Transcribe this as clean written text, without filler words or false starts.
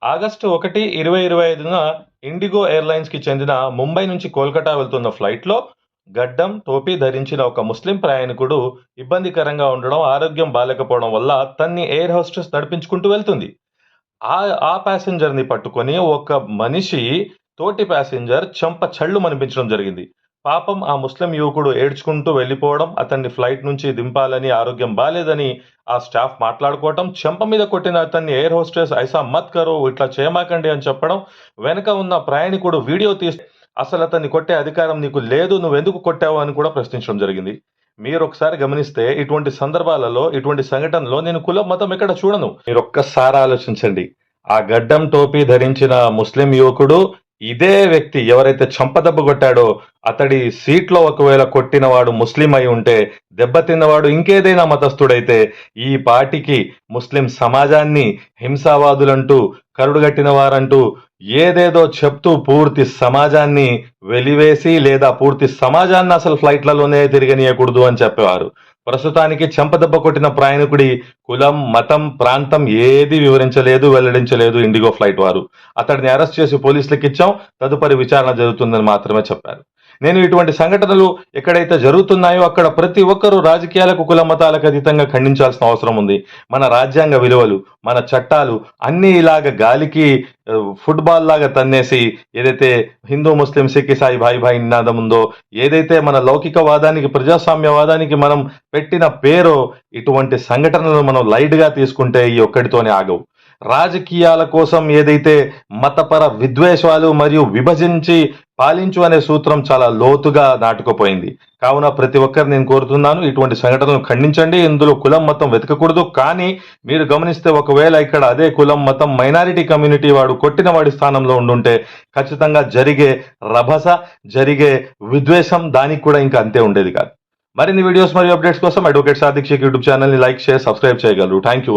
August 1, 2025న IndiGo ఎయిర్‌లైన్స్‌కి చెందిన ముంబై నుంచి కోల్కతా వెళ్తున్న ఫ్లైట్‌లో గడ్డం, టోపీ ధరించిన ఒక ముస్లిం ప్రయాణికుడు ఇబ్బందికరంగా ఉండడం, ఆరోగ్యం బాలేకపోవడం వల్ల తన్ని ఎయిర్ హోస్టెస్ నడిపించుకుంటూ వెళ్తుంది. ఆ ఆ ప్యాసింజర్‌ని పట్టుకొని ఒక మనిషి తోటి ప్యాసింజర్ చెంప చెళ్ళుమనిపించడం జరిగింది. పాపం ఆ ముస్లిం యువకుడు ఏడ్చుకుంటూ వెళ్ళిపోవడం, అతన్ని ఫ్లైట్ నుంచి దింపాలని, ఆరోగ్యం బాలేదని ఆ స్టాఫ్ మాట్లాడుకోవటం, చెంప మీద కొట్టిన అతన్ని ఎయిర్ హోస్టెస్ ఐసా మత్ కరో ఇట్లా చేయమాకండి అని చెప్పడం, వెనక ఉన్న ప్రయాణికుడు వీడియో తీసి అసలతన్ని కొట్టే అధికారం నీకు లేదు, నువ్వెందుకు కొట్టావు అని కూడా ప్రశ్నించడం జరిగింది. మీరొకసారి గమనిస్తే ఇటువంటి సందర్భాలలో, ఇటువంటి సంఘటనలో నేను కులం, మతం ఎక్కడ చూడను. మీరొక్కసారి ఆలోచించండి. ఆ గడ్డం, టోపీ ధరించిన ముస్లిం యువకుడు ఇదే వ్యక్తి ఎవరైతే చెంపదెబ్బ కొట్టాడో అతడి సీట్లో ఒకవేళ కొట్టినవాడు ముస్లిం అయి ఉంటే, దెబ్బతిన్నవాడు ఇంకేదైనా మతస్థుడైతే ఈ పాటికి ముస్లిం సమాజాన్ని హింసావాదులంటూ, కరుడుగట్టిన వారంటూ ఏదేదో చెప్తూ పూర్తి సమాజాన్ని వెలివేసి లేదా పూర్తి సమాజాన్ని అసలు ఫ్లైట్లలోనే తిరగనీయకూడదు అని చెప్పేవారు. ప్రస్తుతానికి చెంపదెబ్బ కొట్టిన ప్రయాణికుడి కులం, మతం, ప్రాంతం ఏది వివరించలేదు, వెల్లడించలేదు ఇండిగో ఫ్లైట్ వారు. అతడిని అరెస్ట్ చేసి పోలీసులకు ఇచ్చాం, తదుపరి విచారణ జరుగుతుందని మాత్రమే చెప్పారు. నేను ఇటువంటి సంఘటనలు ఎక్కడైతే జరుగుతున్నాయో అక్కడ ప్రతి ఒక్కరూ రాజకీయాలకు, కుల మతాలకు అతీతంగా ఖండించాల్సిన అవసరం ఉంది. మన రాజ్యాంగ విలువలు, మన చట్టాలు అన్నీ ఇలాగ గాలికి ఫుట్బాల్ లాగా తన్నేసి ఏదైతే హిందూ, ముస్లిం, సిక్, ఇసాయి భాయి భాయి నినాదం ఉందో, ఏదైతే మన లౌకికవాదానికి, ప్రజాస్వామ్యవాదానికి మనం పెట్టిన పేరో, ఇటువంటి సంఘటనలు మనం లైట్ గా తీసుకుంటే ఈ ఒక్కడితోనే ఆగవు. రాజకీయాల కోసం ఏదైతే మతపర విద్వేషాలు మరియు విభజించి పాలించు అనే సూత్రం చాలా లోతుగా నాటుకుపోయింది. కావున ప్రతి ఒక్కరు నేను కోరుతున్నాను, ఇటువంటి సంఘటనలు ఖండించండి. ఇందులో కులం, మతం వెతకకూడదు. కానీ మీరు గమనిస్తే ఒకవేళ ఇక్కడ అదే కులం, మతం, మైనారిటీ కమ్యూనిటీ వాడు కొట్టిన వాడి స్థానంలో ఉండుంటే ఖచ్చితంగా జరిగే రభస, జరిగే విద్వేషం దానికి కూడా ఇంకా అంతే ఉండేది కాదు. మరిన్ని వీడియోస్ మరియు అప్డేట్స్ కోసం advocate Sadiq Shaikh YouTube channel ని లైక్, షేర్, సబ్స్క్రైబ్ చేయగలరు. Thank you.